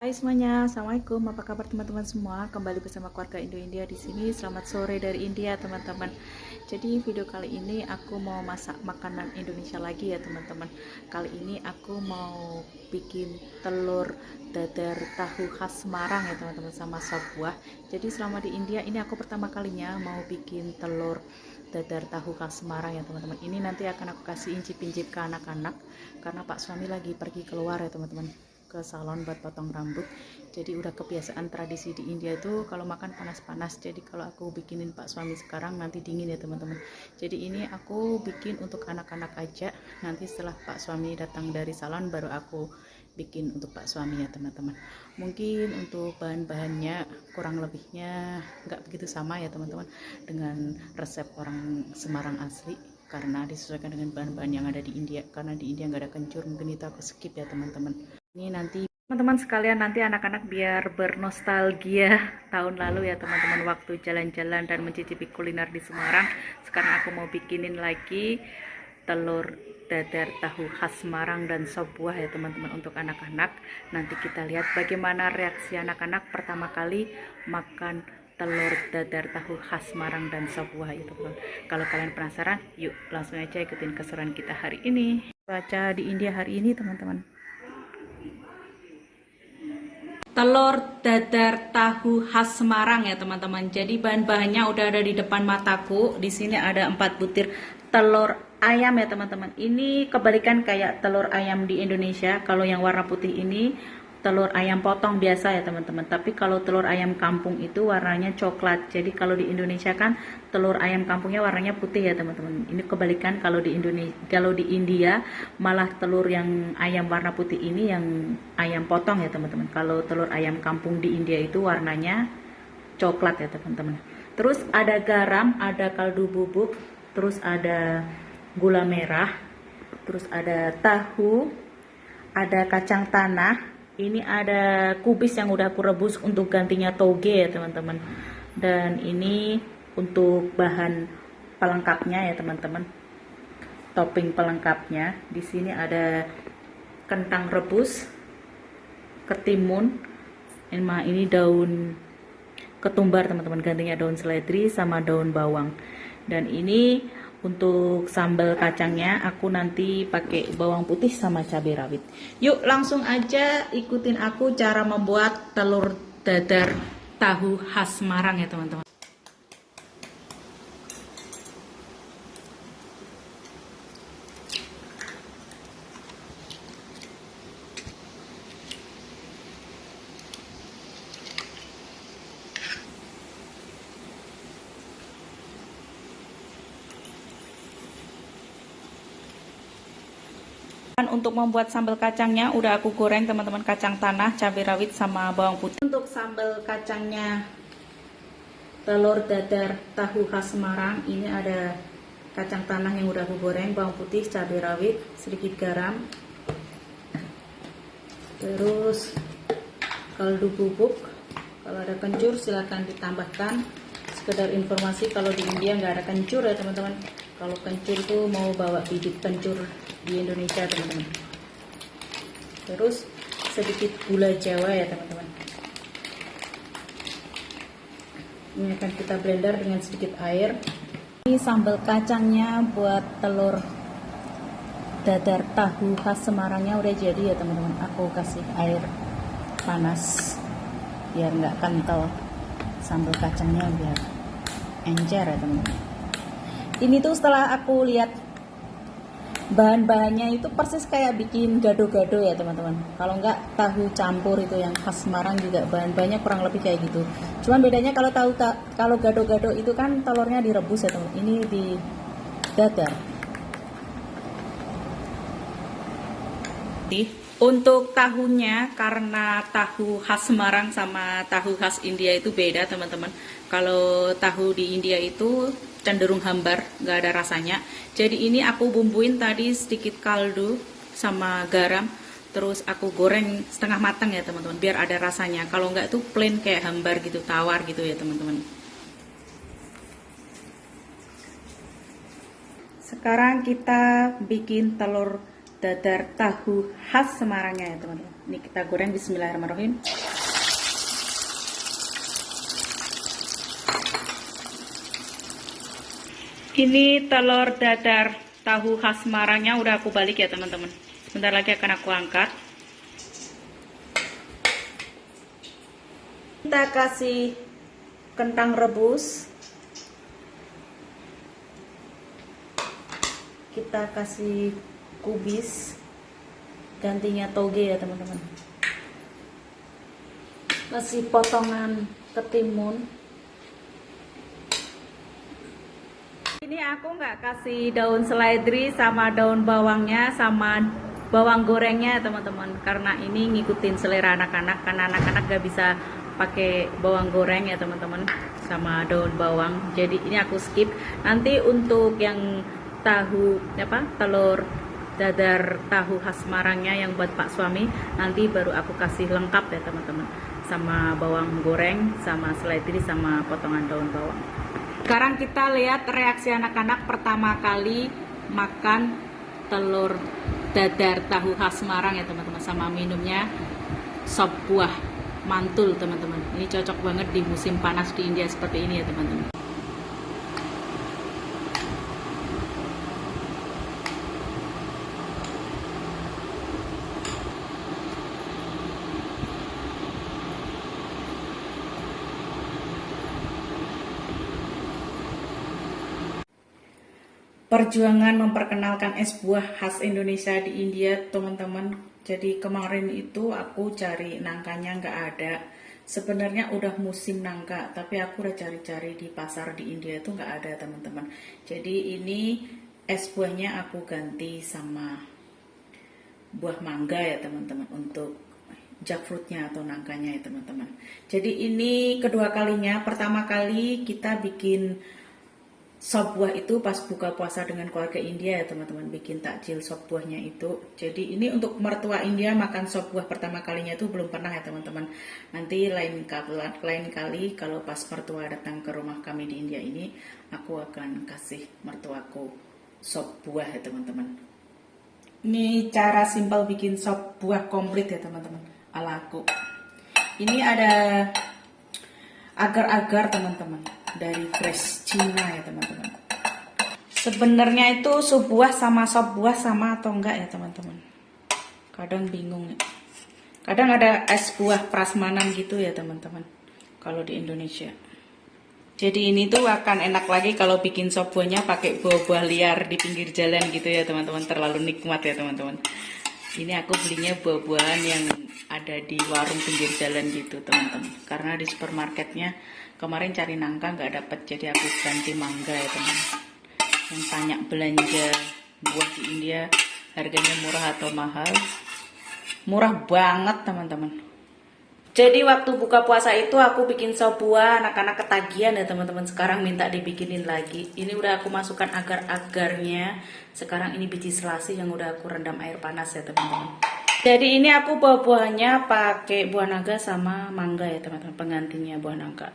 Hai semuanya, assalamualaikum. Apa kabar teman-teman semua? Kembali bersama keluarga Indo India di sini. Selamat sore dari India, teman-teman. Jadi video kali ini aku mau masak makanan Indonesia lagi ya, teman-teman. Kali ini aku mau bikin telur dadar tahu khas Semarang ya, teman-teman, sama sop buah. Jadi selama di India ini aku pertama kalinya mau bikin telur dadar tahu khas Semarang ya, teman-teman. Ini nanti akan aku kasih incip-incip ke anak-anak karena Pak suami lagi pergi keluar ya, teman-teman, ke salon buat potong rambut. Jadi udah kebiasaan tradisi di India itu kalau makan panas-panas. Jadi kalau aku bikinin Pak suami sekarang nanti dingin ya, teman-teman. Jadi ini aku bikin untuk anak-anak aja. Nanti setelah Pak suami datang dari salon baru aku bikin untuk Pak suami ya, teman-teman. Mungkin untuk bahan-bahannya kurang lebihnya nggak begitu sama ya, teman-teman, dengan resep orang Semarang asli, karena disesuaikan dengan bahan-bahan yang ada di India. Karena di India nggak ada kencur, mungkin itu aku skip ya, teman-teman. Ini nanti teman-teman sekalian, nanti anak-anak biar bernostalgia tahun lalu ya, teman-teman, waktu jalan-jalan dan mencicipi kuliner di Semarang. Sekarang aku mau bikinin lagi telur dadar tahu khas Semarang dan sop buah ya, teman-teman, untuk anak-anak. Nanti kita lihat bagaimana reaksi anak-anak pertama kali makan telur dadar tahu khas Semarang dan sop buah ya, teman-teman. Kalau kalian penasaran, yuk langsung aja ikutin keseruan kita hari ini. Baca di India hari ini, teman-teman. Telur dadar tahu khas Semarang ya, teman-teman. Jadi bahan-bahannya udah ada di depan mataku. Di sini ada 4 butir telur ayam ya, teman-teman. Ini kebalikan kayak telur ayam di Indonesia. Kalau yang warna putih ini telur ayam potong biasa ya, teman-teman. Tapi kalau telur ayam kampung itu warnanya coklat. Jadi kalau di Indonesia kan telur ayam kampungnya warnanya putih ya, teman-teman. Ini kebalikan, kalau di Indonesia, kalau di India malah telur yang ayam warna putih ini yang ayam potong ya, teman-teman. Kalau telur ayam kampung di India itu warnanya coklat ya, teman-teman. Terus ada garam, ada kaldu bubuk, terus ada gula merah, terus ada tahu, ada kacang tanah. Ini ada kubis yang udah aku rebus untuk gantinya toge ya, teman-teman. Dan ini untuk bahan pelengkapnya ya, teman-teman. Topping pelengkapnya di sini ada kentang rebus, ketimun, ini daun ketumbar, teman-teman, gantinya daun seledri sama daun bawang. Dan ini untuk sambal kacangnya aku nanti pakai bawang putih sama cabai rawit. Yuk langsung aja ikutin aku cara membuat telur dadar tahu khas Semarang ya, teman-teman. Untuk membuat sambal kacangnya udah aku goreng, teman-teman, kacang tanah, cabai rawit sama bawang putih. Untuk sambal kacangnya telur dadar tahu khas Semarang ini ada kacang tanah yang udah aku goreng, bawang putih, cabai rawit, sedikit garam, terus kaldu bubuk. Kalau ada kencur silahkan ditambahkan. Sekedar informasi, kalau di India nggak ada kencur ya, teman-teman. Kalau kencur itu mau bawa bibit kencur di Indonesia, teman-teman. Terus sedikit gula Jawa ya, teman-teman. Ini akan kita blender dengan sedikit air. Ini sambal kacangnya buat telur dadar tahu khas Semarangnya udah jadi ya, teman-teman. Aku kasih air panas biar nggak kental sambal kacangnya, biar encer ya, teman-teman. Ini tuh setelah aku lihat bahan-bahannya itu persis kayak bikin gado-gado ya, teman-teman. Kalau nggak tahu campur itu yang khas Semarang juga bahan-bahannya kurang lebih kayak gitu. Cuman bedanya kalau kalau gado-gado itu kan telurnya direbus ya, teman. Ini di dadar. Untuk tahunya, karena tahu khas Semarang sama tahu khas India itu beda, teman-teman. Kalau tahu di India itu cenderung hambar, nggak ada rasanya. Jadi ini aku bumbuin tadi sedikit kaldu sama garam, terus aku goreng setengah matang ya, teman-teman, biar ada rasanya. Kalau nggak tuh plain kayak hambar gitu, tawar gitu ya, teman-teman. Sekarang kita bikin telur dadar tahu khas Semarangnya ya teman-teman. Ini kita goreng, bismillahirrahmanirrahim. Ini telur dadar tahu khas Semarangnya udah aku balik ya teman-teman. Sebentar lagi akan aku angkat. Kita kasih kentang rebus. Kita kasih kubis, gantinya toge ya teman-teman. Kasih potongan ketimun. Ini aku nggak kasih daun seledri sama daun bawangnya sama bawang gorengnya teman-teman, karena ini ngikutin selera anak-anak, karena anak-anak gak bisa pakai bawang goreng ya teman-teman sama daun bawang, jadi ini aku skip. Nanti untuk yang tahu telur dadar tahu khas Semarangnya yang buat Pak Suami, nanti baru aku kasih lengkap ya teman-teman, sama bawang goreng, sama seledri, sama potongan daun bawang. Sekarang kita lihat reaksi anak-anak pertama kali makan telur dadar tahu khas Semarang ya teman-teman, sama minumnya sop buah mantul teman-teman. Ini cocok banget di musim panas di India seperti ini ya teman-teman. Perjuangan memperkenalkan es buah khas Indonesia di India teman-teman. Jadi kemarin itu aku cari nangkanya nggak ada. Sebenarnya udah musim nangka, tapi aku udah cari-cari di pasar di India itu nggak ada teman-teman. Jadi ini es buahnya aku ganti sama buah mangga ya teman-teman, untuk jackfruitnya atau nangkanya ya teman-teman. Jadi ini kedua kalinya. Pertama kali kita bikin sop buah itu pas buka puasa dengan keluarga India ya teman-teman, bikin takjil sop buahnya itu. Jadi ini untuk mertua India makan sop buah pertama kalinya itu belum pernah ya teman-teman. Nanti lain kali kalau pas mertua datang ke rumah kami di India ini, aku akan kasih mertuaku sop buah ya teman-teman. Ini cara simpel bikin sop buah komplit ya teman-teman, ala aku. Ini ada agar-agar teman-teman dari fresh Cina ya teman-teman. Sebenarnya itu sup buah sama sop buah sama atau enggak ya teman-teman, kadang bingung ya. Kadang ada es buah prasmanan gitu ya teman-teman kalau di Indonesia. Jadi ini tuh akan enak lagi kalau bikin sop buahnya pakai buah-buah liar di pinggir jalan gitu ya teman-teman, terlalu nikmat ya teman-teman. Ini aku belinya buah-buahan yang ada di warung pinggir jalan gitu teman-teman, karena di supermarketnya kemarin cari nangka nggak dapet, jadi aku ganti mangga ya teman. Yang tanya belanja buah di India harganya murah atau mahal? Murah banget teman-teman. Jadi waktu buka puasa itu aku bikin sop buah, anak-anak ketagihan ya teman-teman, sekarang minta dibikinin lagi. Ini udah aku masukkan agar-agarnya. Sekarang ini biji selasi yang udah aku rendam air panas ya teman-teman. Jadi ini aku buah-buahnya pakai buah naga sama mangga ya teman-teman, penggantinya buah naga.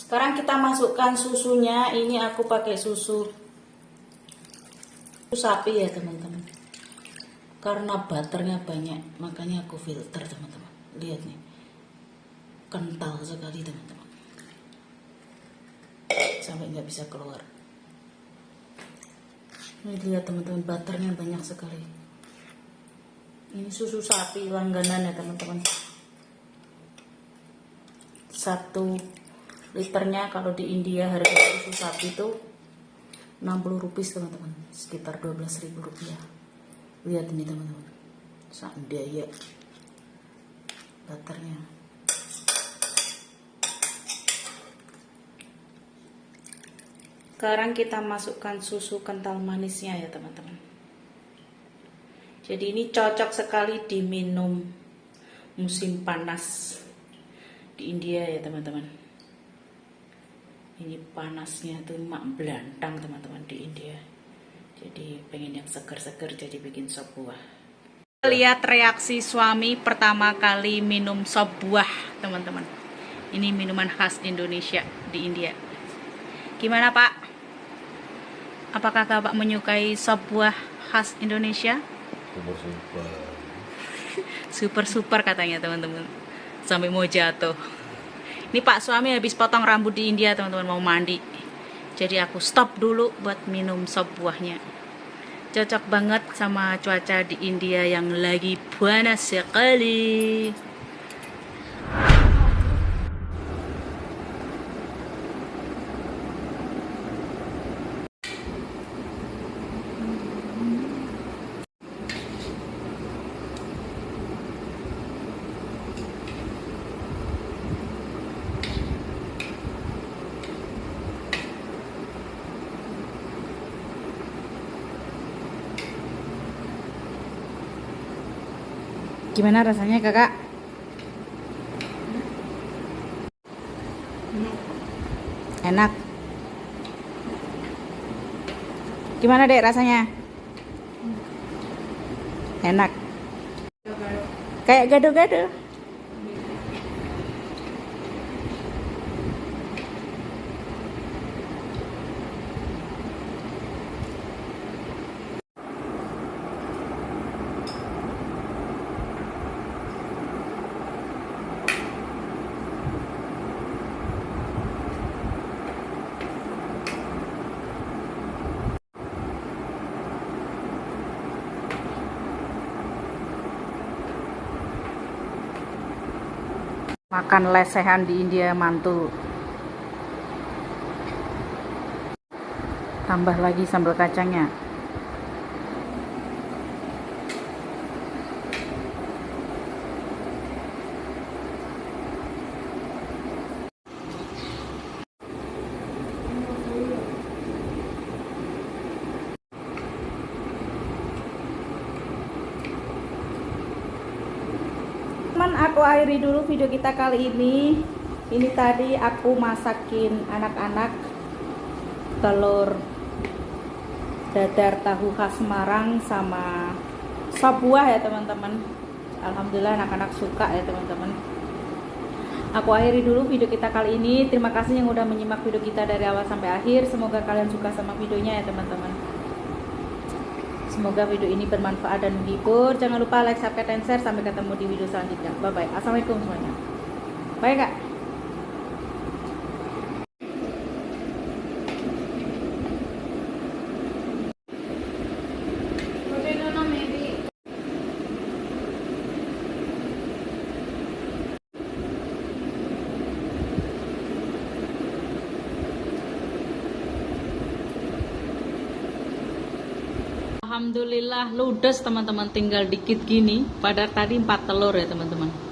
Sekarang kita masukkan susunya. Ini aku pakai susu sapi ya teman-teman, karena butternya banyak makanya aku filter teman-teman. Lihat nih, kental sekali teman-teman, sampai nggak bisa keluar. Ini lihat teman-teman, butternya banyak sekali. Ini susu sapi langganan ya teman-teman. 1 liternya kalau di India harga susu sapi itu 60 rupiah teman-teman, sekitar 12.000 rupiah. Lihat ini teman-teman, seandainya butternya. Sekarang kita masukkan susu kental manisnya ya teman-teman. Jadi ini cocok sekali diminum musim panas di India ya teman-teman. Ini panasnya tuh mak belantang teman-teman di India. Jadi pengen yang seger-seger, jadi bikin sop buah. Lihat reaksi suami pertama kali minum sop buah, teman-teman. Ini minuman khas Indonesia di India. Gimana, Pak? Apakah Bapak menyukai sop buah khas Indonesia? Super katanya, teman-teman. Sampai mau jatuh. Ini Pak suami habis potong rambut di India, teman-teman, mau mandi. Jadi aku stop dulu buat minum sop buahnya. Cocok banget sama cuaca di India yang lagi panas sekali. Gimana rasanya, Kakak? Enak. Gimana, Dek, rasanya? Enak. Kayak gado-gado. Makan lesehan di India mantul. Tambah lagi sambal kacangnya. Teman, aku akhiri dulu video kita kali ini. Ini tadi aku masakin anak-anak telur dadar tahu khas Semarang sama sop buah ya teman-teman. Alhamdulillah anak-anak suka ya teman-teman. Aku akhiri dulu video kita kali ini. Terima kasih yang udah menyimak video kita dari awal sampai akhir. Semoga kalian suka sama videonya ya teman-teman. Semoga video ini bermanfaat dan menghibur. Jangan lupa like, subscribe, dan share. Sampai ketemu di video selanjutnya. Bye-bye. Assalamualaikum semuanya. Bye, Kak. Alhamdulillah ludes teman-teman, tinggal dikit gini. Padahal tadi 4 telur ya teman-teman.